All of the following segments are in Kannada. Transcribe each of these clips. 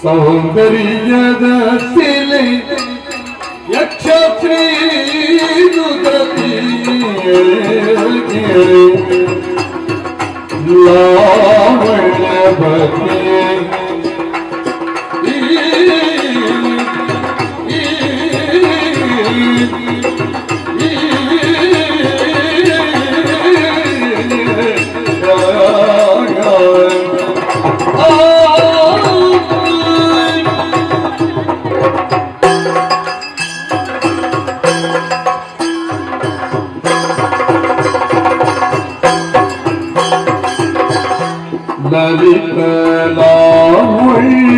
ಸೌಂದರ್ಯದ ಸಿಲೆ ಯಕ್ಷಶ್ರೀ ಲಾವಣ್ಯವತಿ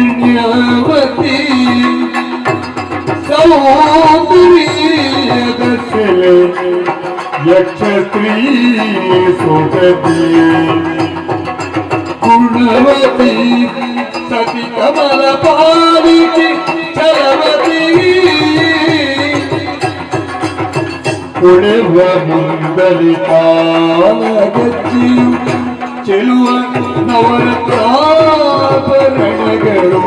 ಲಲಿತಲಾವಣ್ಯವತಿ ಸೌಂದರ್ಯದ ಸೆಲೆ ಯಕ್ಷಶ್ರೀ ಸುಗತಿ ಗುಣವತಿ ಸತಿ ಕಮಲ ಪಾಲಿಕೆ ಚಲವತಿ ಕೊಳೆವ ಮುಂದಲಿ ಕಾಲಗಜ್ಜಿಯು ಚೆಲುವ ನವರತ್ನಾಭರಣಗಳು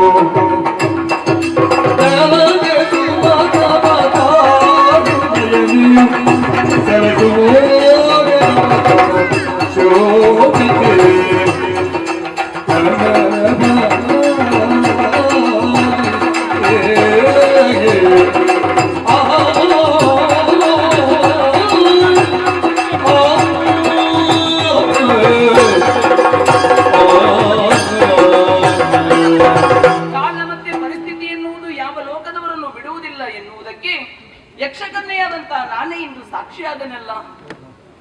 ಯಕ್ಷಕನ್ಯೆಯಾದಂತಹ ನಾನೇ ಇಂದು ಸಾಕ್ಷಿಯಾದನಲ್ಲ.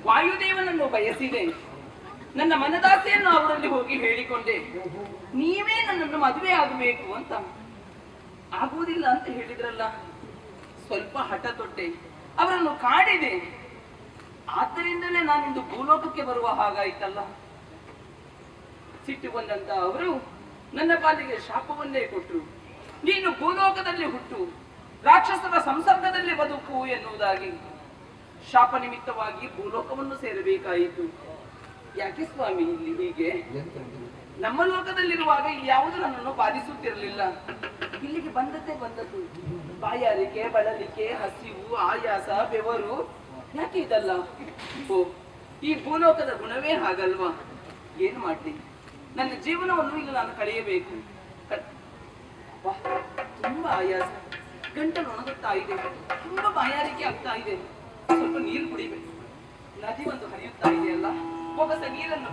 ವಾಯುದೇವನನ್ನು ಬಯಸಿದೆ, ನನ್ನ ಮನದಾಸೆಯನ್ನು ಅವರಲ್ಲಿ ಹೋಗಿ ಹೇಳಿಕೊಂಡೆ, ನೀವೇ ನನ್ನನ್ನು ಮದುವೆ ಆಗಬೇಕು ಅಂತ. ಆಗುವುದಿಲ್ಲ ಅಂತ ಹೇಳಿದ್ರಲ್ಲ, ಸ್ವಲ್ಪ ಹಠ ತೊಟ್ಟೆ, ಅವರನ್ನು ಕಾಡಿದೆ. ಆದ್ದರಿಂದಲೇ ನಾನಿಂದು ಭೂಲೋಕಕ್ಕೆ ಬರುವ ಹಾಗಾಯ್ತಲ್ಲ. ಸಿಟ್ಟುಕೊಂಡಂತ ಅವರು ನನ್ನ ಪಾಲಿಗೆ ಶಾಪವನ್ನೇ ಕೊಟ್ಟರು. ನೀನು ಭೂಲೋಕದಲ್ಲಿ ಹುಟ್ಟು, ರಾಕ್ಷಸರ ಸಂಸರ್ಗದಲ್ಲಿ ಬದುಕು ಎನ್ನುವುದಾಗಿ ಶಾಪ ನಿಮಿತ್ತವಾಗಿ ಭೂಲೋಕವನ್ನು ಸೇರಬೇಕಾಯಿತು. ಯಾಕೆ ಸ್ವಾಮಿ ಇಲ್ಲಿ ಹೀಗೆ? ನಮ್ಮ ಲೋಕದಲ್ಲಿರುವಾಗ ಇಲ್ಲಿ ಯಾವುದು ನನ್ನನ್ನು ಬಾಧಿಸುತ್ತಿರಲಿಲ್ಲ. ಇಲ್ಲಿಗೆ ಬಂದದ್ದೇ ಬಂದದ್ದು. ಬಾಯಾರಿಕೆ, ಬಳಲಿಕೆ, ಹಸಿವು, ಆಯಾಸ, ಬೆವರು, ಯಾಕೆ ಇದಲ್ಲ? ಓ, ಈ ಭೂಲೋಕದ ಗುಣವೇ ಹಾಗಲ್ವಾ? ಏನು ಮಾಡ್ಲಿ? ನನ್ನ ಜೀವನವನ್ನು ಇಲ್ಲಿ ನಾನು ಕಳೆಯಬೇಕು. ತುಂಬಾ ಆಯಾಸ, ಗಂಟಲು ಒಣಗುತ್ತಾ ಇದೆ, ತುಂಬಾ ಬಾಯಾರಿಕೆ ಆಗ್ತಾ ಇದೆ. ಸ್ವಲ್ಪ ನೀರು ಕುಡಿಬೇಕು. ನದಿ ಒಂದು ಹರಿಯುತ್ತಾ ಇದೆಯಲ್ಲ, ಬೊಗಸ ನೀರನ್ನು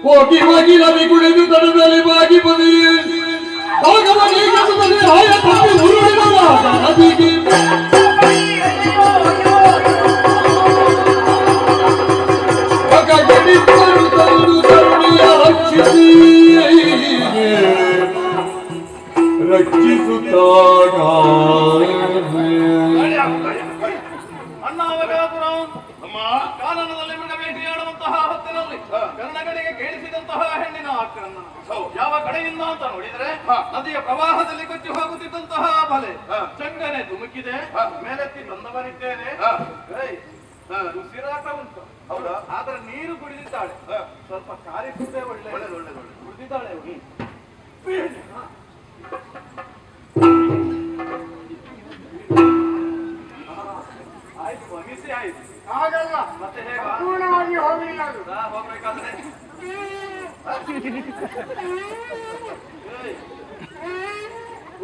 ಹೋಗಿ ಹೋಗಿ ನದಿ ಕುಡಿದು ತಡದಲ್ಲಿ ಬಾಗಿ ಬದಿಯೇ ರಕ್ಷಿಸುತ್ತಾಗ ಕಾನನದಲ್ಲಿ ಮೃಗ ಬೇಟೆಯಾಡುವಂತಹ ಹೊತ್ತಿನಲ್ಲಿ ಕರ್ಣಗಡಿಗೆ ಕೇಳಿಸಿದಂತಹ ಹೆಣ್ಣಿನ ಆಕ್ರಮಣ ಯಾವ ಕಡೆಯಿಂದ ಅಂತ ನೋಡಿದ್ರೆ ನದಿಯ ಪ್ರವಾಹದಲ್ಲಿ ಕೊಚ್ಚಿ ಹೋಗುತ್ತಿದ್ದಂತಹ ಬಲೆ ಚಂಗನೆ ಧುಮುಕಿದೆ. ಮೇಲೆತ್ತಿ ಬಂದವನಿದ್ದೇನೆ, ಉಸಿರಾಟ ಉಂಟು ಹೌದಾ, ಆದ್ರೆ ನೀರು ಕುಡಿದಿದ್ದಾಳೆ. ಸ್ವಲ್ಪ ಕಾರಿಸುತ್ತೆ, ಒಳ್ಳೆ ಕುಡಿದಿದ್ದಾಳೆ. ಆಯ್ತು, ಮಿಸಿ ಆಯ್ತು. ಹಾಗಲ್ಲ, ಮತ್ತೆ ಹೇಗ ಪೂರ್ಣವಾಗಿ ಹೋಗಲಿಲ್ಲ. ಹೋಗ್ಬೇಕಾದ್ರೆ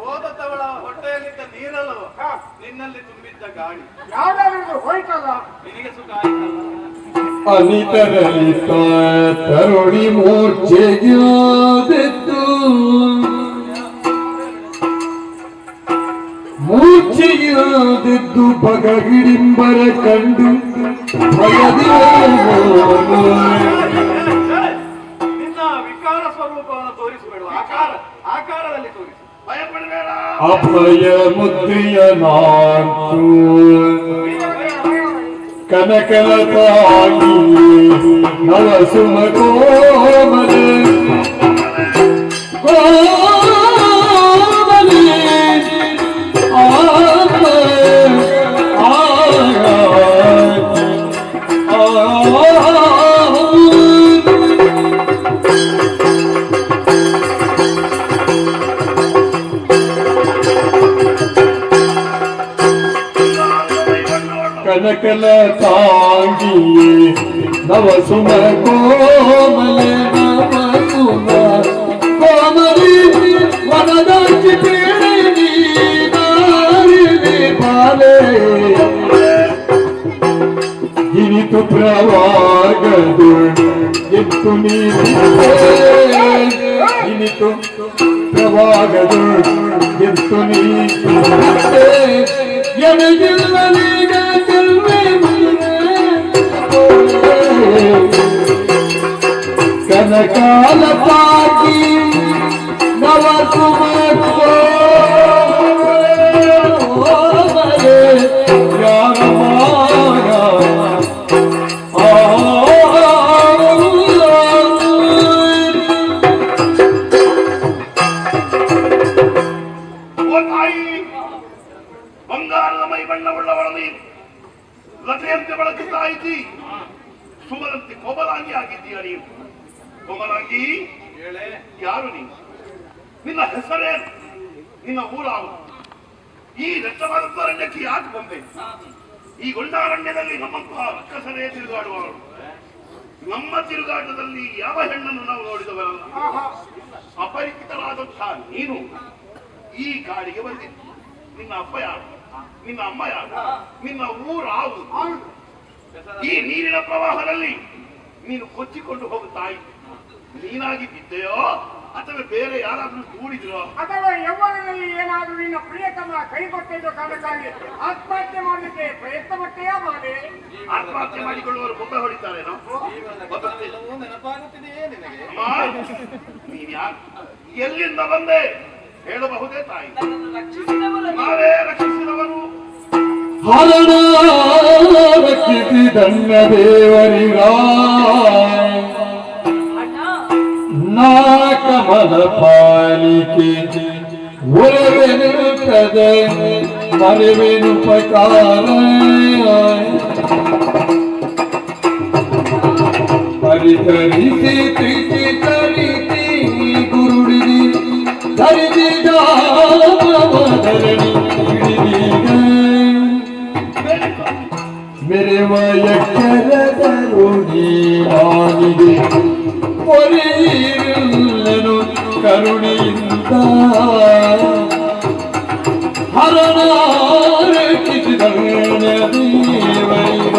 ಓದತ್ತವಳ ಹೊಟ್ಟೆಯಲ್ಲಿದ್ದ ನೀರಲ್ಲವ ನಿನ್ನಲ್ಲಿ ತುಂಬಿದ್ದ ಗಾಳಿ. ಯಾವ್ದಾದ್ರು ಹೋಯ್ತಲ್ಲ, ನಿನಗೆ ಸುಖ ಆಯ್ತಲ್ಲ. ಅನಿತರಲಿತ ತರುಣಿ ಮೂರ್ಛೆಯಾದೆದ್ದು ಮೂರ್ಛೆಯಾದೆದ್ದು ಬಗಗಿಡಿಂಬರ ಕಂಡು ನಿನ್ನ ವಿಕಾರ ಸ್ವರೂಪವನ್ನು ತೋರಿಸಬೇಡ, ಆಕಾರದಲ್ಲಿ ತೋರಿಸು. ಭಯಪಡಬೇಡ. ಅಭಯ ಮುದ್ರೆಯ ನಾಲ್ಕು ಕನಕಲತಾಗಿ ನವಸುಮ ಕೋಮಲೆ ಕೋಮಲೆ ಕನಕಲ ತಾಂಗಿಯೇ ನವ ಸುಮ ಕೋಮಲೆ ನವ ಸುಮ ಕೋಮಲಿ ವನದಾಚಿ ಪೇಣಿ ನಾರಿಲಿ ಬಾಲೆ ಇನಿತು ಪ್ರವಾಗದು ಎತ್ತು ಇನಿತು ಪ್ರವಾಗದು ಎತ್ತು ಎನಗಿಲ್ಲನೀಗ ಕನಕಾಲ ಪಾಕಿ ನವ ಸುಮಕೋ ಬಂಗಾರದ ಮೈ ಬಣ್ಣವುಳ್ಳವಳನಿ ಲತೆಯಂತೆ ಬೆಳಗುತ್ತಾ ಇದ್ದಿ, ಸುಮರಂತೆ ಕೋಮಲಾಂಗಿ ಆಗಿದ್ದೀಯ ನೀನು. ಕೋಮಲಾಂಗಿ, ಯಾರು ನೀನು? ನಿನ್ನ ಹೆಸರೇನು? ನಿನ್ನ ಊರಾವು? ಈ ರಕ್ತವಾದರಣ್ಯಕ್ಕೆ ಯಾಕೆ ಬಂದೆ? ಈ ಗೊಂಡಾರಣ್ಯದಲ್ಲಿ ನಮ್ಮಂತಹ ರಕ್ಕಸರೇ ತಿರುಗಾಡುವವರು. ನಮ್ಮ ತಿರುಗಾಟದಲ್ಲಿ ಯಾವ ಹೆಣ್ಣನ್ನು ನಾವು ನೋಡಿದವರಲ್ಲ. ಅಪರಿಚಿತರಾದಂತಹ ನೀನು ಈ ಕಾಡಿಗೆ ಬಂದಿದ್ದ. ನಿನ್ನ ಅಪ್ಪ ಯಾರು? ನಿನ್ನ ಅಮ್ಮ ಯಾರು? ನಿನ್ನ ಊರಾವುದು? ಈ ನೀರಿನ ಪ್ರವಾಹದಲ್ಲಿ ನೀನು ಕೊಚ್ಚಿಕೊಂಡು ಹೋಗುತ್ತಾ ಇದ್ದೆ. ನೀನಾಗಿ ಬಿದ್ದೆಯೋ ಅಥವಾ ಬೇರೆ ಯಾರಾದ್ರೂ ಕೂಡಿದ್ರೋ? ಅಥವಾ ಯೌವನದಲ್ಲಿ ಏನಾದ್ರೂ ನಿನ್ನ ಪ್ರಿಯತಮ ಕೈ ಕೊಟ್ಟಿದ್ದು ಕಾರಣಕ್ಕಾಗಿ ಆತ್ಮಹತ್ಯೆ ಮಾಡಲಿಕ್ಕೆ ಪ್ರಯತ್ನ ಪಟ್ಟೆಯಾ ಮಾಡಿ? ಆತ್ಮಹತ್ಯೆ ಮಾಡಿಕೊಳ್ಳುವವರು ಮುಖ ಹೊಡಿತಾರೇನೋ? ನೆನಪಾಗುತ್ತಿದೆಯೇ ನಿನಗೆ? ನೀನ್ ಯಾರು? ಎಲ್ಲಿಂದ ಬಂದೆ ಹೇಳಬಹುದೇ ತಾಯಿ? ರಕ್ಷಿಸಿದವರನ್ನು ನಾವೇ ರಕ್ಷಿಸಿದವರು. ಹರಣ ರಕ್ಷಿಸಿ ಧನ್ಯ ದೇವರಿಗ ನಾ ಕಮಲ ಪಾಲಿಕೆ ಒಲವೆನುತ್ತದೆ ಮರೆವೆನುಪಕಾರ ಪರಿತರಿಸಿ ಪ್ರೀತಿ ತರಿಸಿ ಗುರುಡಿದಿ ಧರಿಸಿ ಜಾಮಧರಣಿ ಹಿಡಿದೀಗ ಮೆರೆವ ಎಕ್ಕರದರು ನೀನಿಗೆ ಹೊರೆಯಿರಲ್ಲನು ಕರುಣೆಯಿಂದ ಹರಣ ರಕ್ಷಿಸಿದಣ್ಣ ದೇವರಿಗ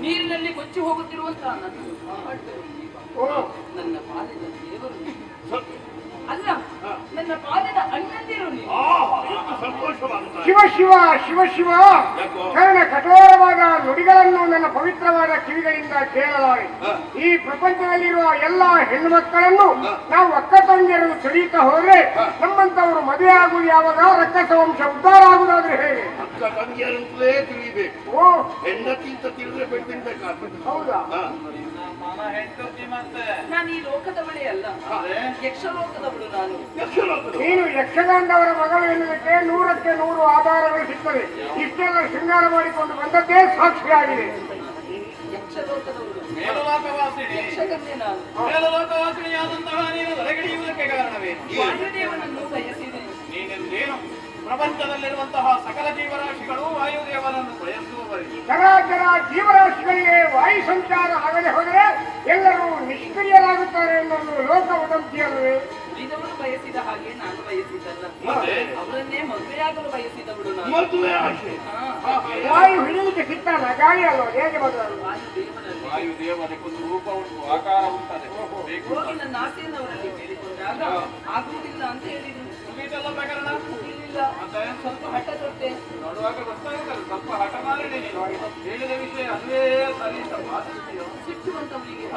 ನೀರಿನಲ್ಲಿ ಕೊಚ್ಚಿ ಹೋಗುತ್ತಿರುವಂತಹ ನನ್ನ ಪಾಲಿನ ದೇವರು ಅಲ್ಲ, ನನ್ನ ಪಾಲಿನ ಅಣ್ಣಂದಿರು ನೀವು. ಸಂತೋಷವಾಗುತ್ತಾ ಶಿವ ಶಿವ ಶಿವ ಶಿವ ಕರ್ಣ ಕಠೋರವಾದ ನುಡಿಗಳನ್ನು ನನ್ನ ಪವಿತ್ರವಾದ ಕಿವಿಗಳಿಂದ ಕೇಳಲಾರೆ. ಈ ಪ್ರಪಂಚದಲ್ಲಿರುವ ಎಲ್ಲಾ ಹೆಣ್ಣು ಮಕ್ಕಳನ್ನು ನಾವು ಅಕ್ಕ ತಂಗಿಯರನ್ನು ತಿಳಿಯುತ್ತಾ ಹೋದ್ರೆ ನಮ್ಮಂತವರು ಮದುವೆ ಆಗುವುದು ಯಾವಾಗ? ರಕ್ಕಸ ವಂಶ ಉದ್ಧಾರ ಆಗುವುದಾದ್ರೆ ಹೇಗೆ? ಅಕ್ಕ ತಂಗಿಯರಂತಲೇ ತಿಳಿಬೇಕು. ಓ ಹೆಂಡತಿ ಅಂತ ತಿಳಿದ್ರೆ ಬೆಳೆದಿರ್ಬೇಕಾಗ್ತದೆ. ಹೌದಾ? ಹೆಂಡತಿ ಮತ್ತೆ ನಾನು ಈ ಲೋಕದವಳೇ ಅಲ್ಲ, ಯಕ್ಷಲೋಕದವಳು ನಾನು. ನೀನು ಯಕ್ಷಗಾನದವರ ಮಗಳು ಎನ್ನುವುದಕ್ಕೆ 100ಕ್ಕೆ 100 ಆಧಾರಗಳು ಸಿಗ್ತದೆ. ಇಷ್ಟೆಲ್ಲ ಶೃಂಗಾರ ಮಾಡಿಕೊಂಡು ಬಂದದ್ದೇ ಸಾಕ್ಷಿಯಾಗಿದೆ. ಯಕ್ಷಲೋಕದವಳು, ಮೇಲುಲೋಕವಾಸಿನಿ. ಯಕ್ಷಕನ್ಯೆ ನಾನು. ಮೇಲುಲೋಕವಾಸಿನಿಯಾದಂತಹ ನೀನು ಹೊರಗಿಡಿಯುವುದಕ್ಕೆ ಕಾರಣವೇನು? ವಾಯುದೇವನನ್ನು ಬಯಸಿದೆ. ನೀನೆಂದೇನು? ಪ್ರಪಂಚದಲ್ಲಿರುವಂತಹ ಸಕಲ ಜೀವರಾಶಿಗಳು ವಾಯುದೇವರನ್ನು ಬಯಸುವವರಿಗೆ. ಚರಾಚರ ಜೀವರಾಶಿಗಳಿಗೆ ವಾಯು ಸಂಚಾರ ಆಗದೆ ಹೋದರೆ ಎಲ್ಲರೂ ನಿಷ್ಕ್ರಿಯರಾಗುತ್ತಾರೆ ಎನ್ನುವುದು ಲೋಕ ವದಂತಿಯಲ್ಲವೇ? ಉಳಿದವರು ಬಯಸಿದ ಹಾಗೆ ನಾನು ಬಯಸಿದ್ದಲ್ಲ. ಮತ್ತೆ? ಅವರನ್ನೇ ಮದುವೆಯಾಗಲು ಬಯಸಿದವಳು ನಾನು. ಮದುವೆ ಆಸೆ. ವಾಯು ಹಿಡಿಲಿಕ್ಕೆ ಸಿಕ್ತಾನ, ಗಾಳಿ ಅಲ್ವ, ಹೇಗೆ ಬದಲು? ವಾಯುದೇವನಲ್ಲಿ ವಾಯುದೇವರಿಗೊಂದು ರೂಪ ಉಂಟು, ಆಕಾರ ಉಂಟದೆ. ಬೇಕು ಹೋಗಿ ನನ್ನ ಆಸೆಯನ್ನು ಅವರಲ್ಲಿ ಕೇಳಿಕೊಂಡಾಗ ಆಗುವುದಿಲ್ಲ ಅಂತ ಹೇಳಿದ್ರು. ಮುಗೀತಲ್ಲ ಪ್ರಕರಣ? ಮುಗಿಲಿಲ್ಲ. ಮತ್ತೆ ಸ್ವಲ್ಪ ಹಠ ತೊಟ್ಟೆ. ನೋಡುವಾಗ ಗೊತ್ತಾಗುತ್ತದೆ ಸ್ವಲ್ಪ ಹಠಮಾರಿಣಿ ನೀನು. ಹೇಳಿದ ವಿಷಯ ಅದುವೇ ಸರಿ ಅಂತ ಭಾವಿಸ್ತೀಯೋ? ಸಿಟ್ಟು ಬಂತವಳಿಗೆ.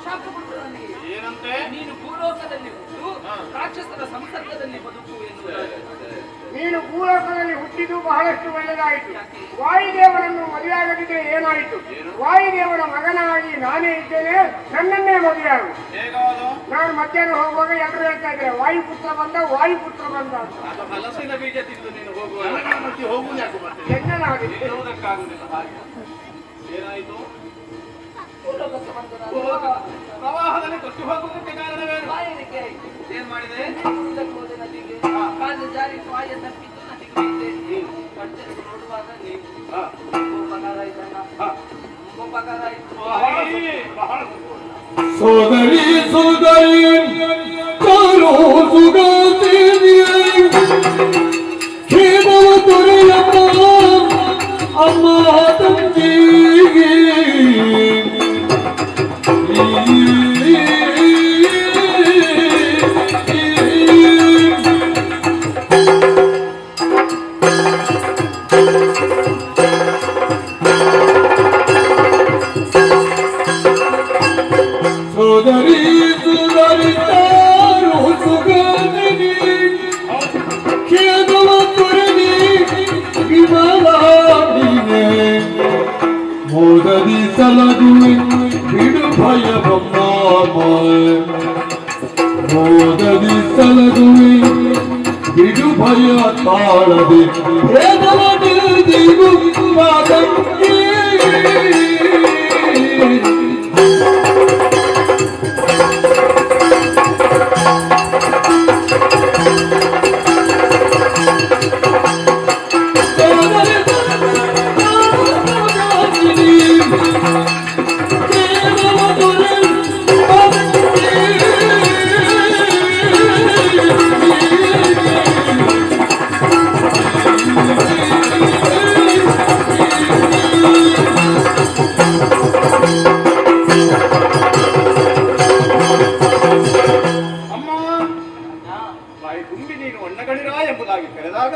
ಶಾಪ ಕೊಟ್ಟರು ನನಗೆ. ಏನಂತೆ? ನೀನು ಭೂಲೋಕದಲ್ಲಿ ಹುಟ್ಟು ರಾಕ್ಷಸರ ಸಂಸರ್ಗದಲ್ಲಿ ಬದುಕು ಎನ್ನುವುದಾಗಿ. ನೀನು ಭೂಲೋಕದಲ್ಲಿ ಹುಟ್ಟಿದ್ದು ಬಹಳಷ್ಟು ಒಳ್ಳೆಯದಾಯಿತು. ವಾಯುದೇವರನ್ನು ಮದುವೆಯಾಗದಿದ್ರೆ ಏನಾಯಿತು? ವಾಯುದೇವರ ಮಗನಾಗಿ ನಾನೇ ಇದ್ದೇನೆ, ನನ್ನನ್ನೇ ಮದುವೆಯಾಗು. ಹೇಗಾದ? ನಾನು ಮಧ್ಯಾಹ್ನ ಹೋಗುವಾಗ ಎಲ್ಲರೂ ಹೇಳ್ತಾ ಇದ್ದಾರೆ ವಾಯುಪುತ್ರ ಬಂದ ವಾಯುಪುತ್ರ ಬಂದ ಅಂತ. ಅದು ಹಲಸಿನ ಬೀಜ ತಿಂದು ನೀನು ಹೋಗುವ ಜನಗಳ ಮಧ್ಯೆ ಹೋಗುವುದು ಯಾಕೆ ಮತ್ತೆ? ಎನ್ನಲಾಗಿದೆ. ಹೇಳುವುದಕ್ಕಾಗುವುದಿಲ್ಲ. ಹಾಗೆ ಏನಾಯಿತು? ಭೂಲೋಕಕ್ಕೆ ಬಂದ ನಾನು ಪ್ರವಾಹದಲ್ಲಿ ಕೊಚ್ಚಿ ಹೋಗುವುದಕ್ಕೆ ಕಾರಣವೇನು? ಬಾಯಾರಿಕೆ ಆಯಿತು. ಏನ್ ಮಾಡಿದೆ? ಮುಂದಕ್ಕೆ ಹೋದೆ ನದಿಗೆ. ಕಾಲು ಜಾರಿ ಬಾಯ ತಪ್ಪಿದ್ದು ನದಿಗೆ ಬಿದ್ದೆ. ಕಣ್ಣೆರಡು ನೋಡುವಾಗ ನೀವು ಉಪಕಾರ ಆಯ್ತಲ್ಲ. ಉಪಕಾರ ಆಯ್ತು. ಬಹಳ ಸೋದರಿ ಸೋದರಿ ಕಾರೋ ಸುಗತಿಯೇ ಖೇದವ ತೊರೆಯಮ್ಮ ಅಮ್ಮ ತಂಗಿಗೆ ಸೋದರಿ ಸೋದರಿ ತಾರೋ ಸುಗತಿಯೇ ಖೇದವ ತೊರೆದಿ ವಿಮಲಾನಿಗೆ ಮೋದದಿ ಸಲಗುವೆ ಬಿಡು ಭಯವಮ್ಮ ಮೋದದಿ ಸಲಗುವೆ ಬಿಡು ಭಯ ತಾಳದೆ ಭೇದವ ತಿಳಿದಿರು ಮಾತಂಗೆ ಅಮ್ಮ ಬಾಯಿ ತುಂಬಿ ನೀನು ಒಣ್ಣಗಳಿರ ಎಂಬುದಾಗಿ ಕರೆದಾಗ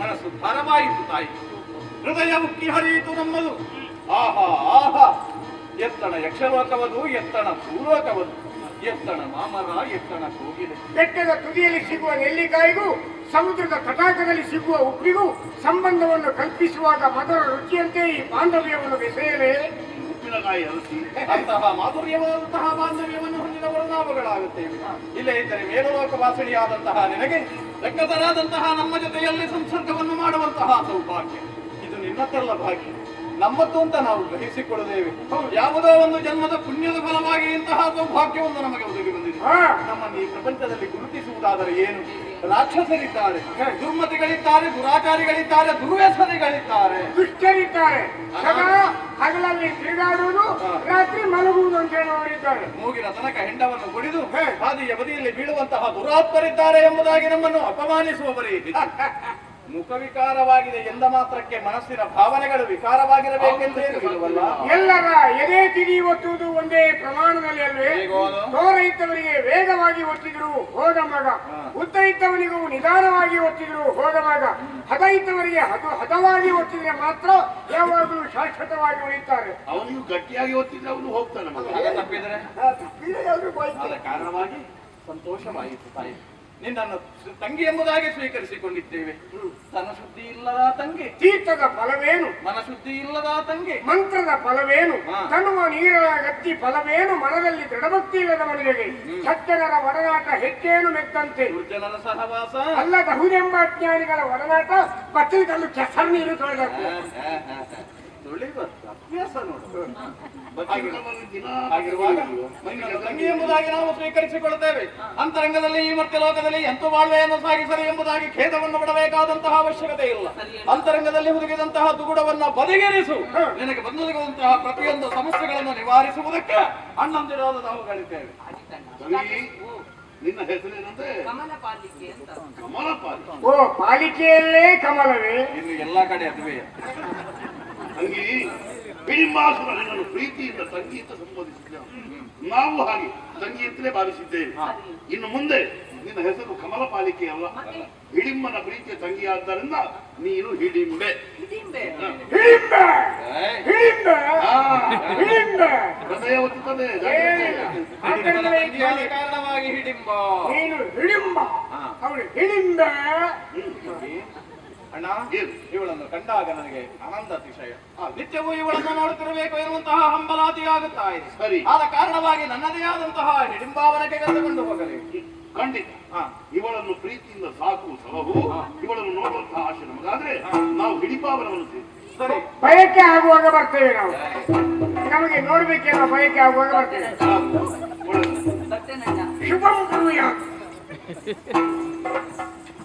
ಮನಸ್ಸು ಭಾರವಾಯಿತು ತಾಯಿ. ಹೃದಯ ಉಕ್ಕಿ ಹರಿಯಿತು ನಮ್ಮದು. ಆಹಾ ಆಹಾ, ಎತ್ತಣ ಯಕ್ಷಲೋಕವದು, ಎತ್ತಣ ಭೂಲೋಕವದು, ಎತ್ತಣ ಮಾಮರ, ಎತ್ತಣ ಕೋಗಿಲೆ. ಬೆಟ್ಟದ ತುದಿಯಲ್ಲಿ ಸಿಗುವ ನೆಲ್ಲಿಕಾಯಿಗೂ ಸಮುದ್ರದ ತಟಾಕದಲ್ಲಿ ಸಿಗುವ ಉಪ್ಪಿಗೂ ಸಂಬಂಧವನ್ನು ಕಲ್ಪಿಸುವಾಗ ಮೊದಲ ರುಚಿಯಂತೆ ಈ ಬಾಂಧವ್ಯವನ್ನು ಬೆಸೆಯಲೇ. ಉಪ್ಪಿನಕಾಯಿ ಹಲಸಿ ಅಂತಹ ಮಾಧುರ್ಯವಾದಂತಹ ಬಾಂಧವ್ಯವನ್ನು ಹೊಂದಿದವರು ನಾವುಗಳಾಗುತ್ತೇವೆ. ಇಲ್ಲೇ ಇದ್ದರೆ ಮೇಲುಲೋಕ ವಾಸಿಣಿಯಾದಂತಹ ನಿನಗೆ ರಕ್ಕತರಾದಂತಹ ನಮ್ಮ ಜೊತೆಯಲ್ಲಿ ಸಂಸರ್ಗವನ್ನು ಮಾಡುವಂತಹ ಸೌಭಾಗ್ಯ ಇದು ನಿನ್ನತ್ತಲ್ಲ ಭಾಗ್ಯ, ನಮ್ಮದ್ದು ಅಂತ ನಾವು ಗ್ರಹಿಸಿಕೊಳ್ಳುತ್ತೇವೆ. ಯಾವುದೋ ಒಂದು ಜನ್ಮದ ಪುಣ್ಯದ ಫಲವಾಗಿ ಇಂತಹ ಸೌಭಾಗ್ಯವನ್ನು ನಮಗೆ ಒದಗಿ ಬಂದಿದೆ. ನಮ್ಮನ್ನು ಈ ಪ್ರಪಂಚದಲ್ಲಿ ಗುರುತಿಸುವುದಾದರೆ ಏನು? ರಾಕ್ಷಸರಿದ್ದಾರೆ, ದುರ್ಮತಿಗಳಿದ್ದಾರೆ, ದುರಾಚಾರಿಗಳಿದ್ದಾರೆ, ದುರ್ವ್ಯಸನಿಗಳಿದ್ದಾರೆ, ದುಷ್ಟರಿದ್ದಾರೆ. ಸದಾ ಹಗಲಲ್ಲಿ ತಿರುಗಾಡುವುದು, ರಾತ್ರಿ ಮಲಗುವುದು ಅಂತ ಹೇಳುವವರಿದ್ದಾರೆ. ಮೂಗಿನ ತನಕ ಹೆಂಡವನ್ನು ಕುಡಿದು ಹಾದಿಯ ಬದಿಯಲ್ಲಿ ಬೀಳುವಂತಹ ದುರಾತ್ಮರಿದ್ದಾರೆ ಎಂಬುದಾಗಿ ನಮ್ಮನ್ನು ಅಪಮಾನಿಸುವವರೇ. ಮುಖವಿಕಾರವಾಗಿದೆ ಎಂದ ಮಾತ್ರಕ್ಕೆ ಮನಸ್ಸಿನ ಭಾವನೆಗಳು ವಿಕಾರವಾಗಿರಬೇಕೆಂದೇನು ಇರುವಲ್ಲ. ಎಲ್ಲರ ಎದೆ ತಿಳಿ ಒತ್ತುವುದು ಒಂದೇ ಪ್ರಮಾಣದಲ್ಲಿ ಅಲ್ವೇ? ದೂರ ಇದ್ದವರಿಗೆ ವೇಗವಾಗಿ ಒತ್ತಿದ್ರು ಹೋದ ಮಗ, ಉದ್ದ ಇದ್ದವನಿಗೂ ನಿಧಾನವಾಗಿ ಒತ್ತಿದ್ರು ಹೋದ ಮಗ, ಹದ ಇದ್ದವರಿಗೆ ಹದವಾಗಿ ಒತ್ತಿದ್ರೆ ಮಾತ್ರ ಯಾವಾಗಲೂ ಶಾಶ್ವತವಾಗಿ ಉಳಿತಾರೆ. ಅವನಿಗೂ ಗಟ್ಟಿಯಾಗಿ ಒತ್ತಿದ್ರೆ ಅವನು ಹೋಗ್ತಾನೆ ಮಗ. ತಪ್ಪಿದರೆ ಆದ ಕಾರಣವಾಗಿ ಸಂತೋಷವಾಯಿತು ತಾಯಿ. ನಿನ್ನನ್ನು ತಂಗಿ ಎಂಬುದಾಗಿ ಸ್ವೀಕರಿಸಿಕೊಂಡಿದ್ದೇವೆ. ತನ್ನ ಶುದ್ಧಿ ಇಲ್ಲದ ತಂಗಿ, ತೀರ್ಥದ ಫಲವೇನು? ಮನಶುದ್ಧಿ ಇಲ್ಲದ ತಂಗಿ, ಮಂತ್ರದ ಫಲವೇನು? ತನ್ನುವ ನೀರ ಗತ್ತಿ ಫಲವೇನು? ಮನದಲ್ಲಿ ದೃಢಭಕ್ತಿ ಇಲ್ಲದ ಮನುಜಗೆ ಸಜ್ಜನರ ಒಡನಾಟ ಹೆಚ್ಚೇನು ಮೆತ್ತಂತೆ. ದುರ್ಜನರ ಸಹವಾಸ ಅಲ್ಲದಹುದೆಂಬ ಅಜ್ಞಾನಿಗಳ ಒಡನಾಟ ಬಚ್ಚಲು ಕೆಸರು ನೀರು ತೊಳೆದದ್ದು. ಅಭ್ಯಾಸ ನೋಡು. ದಿನ ಹಾಗಿರುವಾಗ ನಿನ್ನನ್ನು ತಂಗಿ ಎಂಬುದಾಗಿ ನಾವು ಸ್ವೀಕರಿಸಿಕೊಳ್ಳುತ್ತೇವೆ. ಅಂತರಂಗದಲ್ಲಿ ಈ ಮತ್ತೆ ಲೋಕದಲ್ಲಿ ಎಂತು ಬಾಳ್ವೆಯನ್ನು ಸಾಗಿಸಲಿ ಎಂಬುದಾಗಿ ಖೇದವನ್ನು ಬಿಡಬೇಕಾದಂತಹ ಅವಶ್ಯಕತೆ ಇಲ್ಲ. ಅಂತರಂಗದಲ್ಲಿ ಹುದುಗಿದಂತಹ ದುಗುಡವನ್ನ ಬದಿಗಿರಿಸು. ನಿನಗೆ ಬಂದೊದಗುವಂತಹ ಪ್ರತಿಯೊಂದು ಸಮಸ್ಯೆಗಳನ್ನು ನಿವಾರಿಸುವುದಕ್ಕೆ ಅಣ್ಣಂದಿರಾದ ನಾವು ಗಳಿದ್ದೇವೆ. ನಿನ್ನ ಹೆಸರೇನಂತೆ? ಕಮಲ ಪಾಲಿಕೆ ಅಂತ. ಕಮಲ ಪಾಲಿ. ಓ, ಪಾಲಿಕೆಯಲ್ಲೇ ಕಮಲವೇ? ಇನ್ನು ಎಲ್ಲಾ ಕಡೆ ಅದುವೇ. ತಂಗಿ ಬಿಂಬಾಸುರ ನಿನ್ನನ್ನು ಪ್ರೀತಿಯಿಂದ ತಂಗಿ ಅಂತ ಸಂಬೋಧಿಸಿದ್ದೇವೆ. ನಾವು ಹಾಗೆ ತಂಗಿ ಅಂತಲೇ ಭಾವಿಸಿದ್ದೇವೆ. ಇನ್ನು ಮುಂದೆ ನಿನ್ನ ಹೆಸರು ಕಮಲ ಪಾಲಿಕೆ ಅಲ್ಲ, ಮತ್ತೆ? ಹಿಡಿಂಬನ ಪ್ರೀತಿಯ ತಂಗಿಯಾದ್ದರಿಂದ ನೀನು ಹಿಡಿಂಬೆ. ಹಿಡಿಂಬೆ. ಹಿಡಿಂಬೆ ಹಿಡಿಂಬೆ ಆ, ಹಿಡಿಂಬೆ ಹೃದಯ ಒತ್ತುತ್ತದೆ. ಏನಿಲ್ಲ. ಆ ಕಡೆಯಿಂದಲೇ ಇದ್ದೀಯ. ತಂಗಿಯಾದ ಕಾರಣವಾಗಿ ಹಿಡಿಂಬ. ನೀನು ಹಿಡಿಂಬ, ಅವಳು ಹಿಡಿಂಬೆ. ಅಣ್ಣ, ಏನು? ಇವಳನ್ನು ಕಂಡಾಗ ನನಗೆ ಆನಂದ ಅತಿಶಯ. ನಿತ್ಯವೂ ಇವಳನ್ನು ನೋಡುತ್ತಿರಬೇಕು ಎನ್ನುವಂತಹ ಹಂಬಲಾತಿಯಾಗುತ್ತಾ ಇದೆ. ಸರಿ. ಆದ ಕಾರಣವಾಗಿ ನನ್ನದೇ ಆದಂತಹ ಹಿಡಿಂಬಾವನಕ್ಕೆ ಕರೆದುಕೊಂಡು ಹೋಗಲಿ. ಖಂಡಿತ ಇವಳನ್ನು ಪ್ರೀತಿಯಿಂದ ಸಾಕು ಸಲಹು. ಇವಳನ್ನು ನೋಡುವಂತಹ ಆಶೆ ನಮಗಾದ್ರೆ ನಾವು ಹಿಡಿಪಾವನವನ್ನು ಸೇರಿ ಸರಿ. ಬಯಕೆ ಆಗುವಾಗ ಬರ್ತೇವೆ ನಾವು. ನಮಗೆ ನೋಡ್ಬೇಕೇನೋ ಬಯಕೆ ಆಗುವಾಗ ಬರ್ತೇವೆ. ಬರ್ತೇನಣ್ಣ. ಶುಭಂ ಕುರ್ಯಾತ್.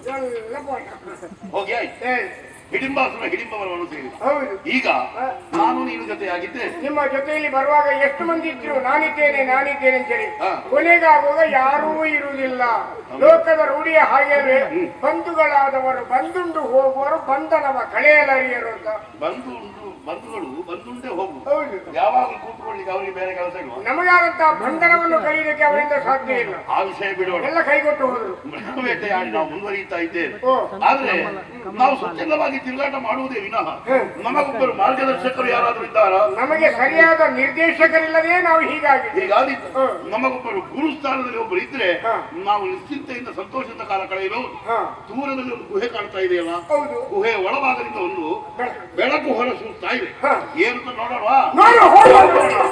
ಎಲ್ಲ ಬೋಟ. ಹೋಗಿ ಆಯ್ತು. ಹಿಡಿಂಬಾಸುರ ಹಿಡಿಂಬವನವನ್ನು ಸೇರಿ ಹೌದು. ಈಗ ನಾನು ನೀನು ಜೊತೆಯಾಗಿದ್ದೆ. ನಿಮ್ಮ ಜೊತೆಯಲ್ಲಿ ಬರುವಾಗ ಎಷ್ಟು ಮಂದಿ ಇದ್ರು ನಾನಿದ್ದೇನೆ ನಾನಿದ್ದೇನೆ ಅಂತೇಳಿ, ಹಾ. ಕೊನೆಗಾಗುವಾಗ ಯಾರೂ ಇರುವುದಿಲ್ಲ. ಲೋಕದ ರೂಢಿಯ ಹಾಗೆಯೇ ಬಂಧುಗಳಾದವರು ಬಂದುಂಡು ಹೋಗುವರು, ಬಂಧನವ ಕಳೆಯಲರಿಯರು ಅಂತ. ಬಂಧುಗಳು ಬಂದುಂಡೆ ಹೋಗು. ಹೌದು. ಯಾವಾಗಲೂ ಕೂತ್ಕೊಳ್ಳಿಕ್ಕೆ ಅವರಿಗೆ ಬೇರೆ ಕೆಲಸ ಇಲ್ವಾ? ನಮಗಾದಂತಹ ಬಂಧನವನ್ನು ಕಳೆಯಲಿಕ್ಕೆ ಅವರಿಂದ ಸಾಧ್ಯ ಇಲ್ಲ. ಆ ವಿಷಯ ಬಿಡೋಣ. ಎಲ್ಲ ಕೈಗೊಟ್ಟು ಹೋದ್ರು. ಬೇಟೆಯಾಡಿ ನಾವು ಮುಂದುವರಿಯುತ್ತಾ ಇದ್ದೇವೆ. ಓ. ಆದ್ರೆ ನಾವು ಸ್ವಚ್ಛಂದವಾಗಿ ತಿರುಗಾಟ ಮಾಡುವುದೇ ವಿನಃ ನಮಗೊಬ್ಬರು ಮಾರ್ಗದರ್ಶಕರು ಯಾರಾದ್ರೂ ಇದ್ದಾರಾ? ನಮಗೆ ಸರಿಯಾದ ನಿರ್ದೇಶಕರಿಲ್ಲದೆ ನಾವು ಹೀಗಾಗಿ ಹೀಗಾದಿತ್ತು. ನಮಗೊಬ್ಬರು ಗುರು ಸ್ಥಾನದಲ್ಲಿ ಒಬ್ಬರು ಇದ್ರೆ ನಾವು ನಿಶ್ಚಿಂತೆಯಿಂದ ಸಂತೋಷದ ಕಾಲ ಕಳೆಯಬಹುದು. ದೂರದಲ್ಲಿ ಒಂದು ಗುಹೆ ಕಾಣ್ತಾ ಇದೆಯಲ್ಲ, ಹೌದು. ಗುಹೆ ಒಳಭಾಗದಿಂದ ಒಂದು ಬೆಳಕು ಹೊರಸೂಸ್ತಾ ಇದೆ. ಏನು ಅಂತ ನೋಡೋಣ. ನೋಡು, ಹೋಗು.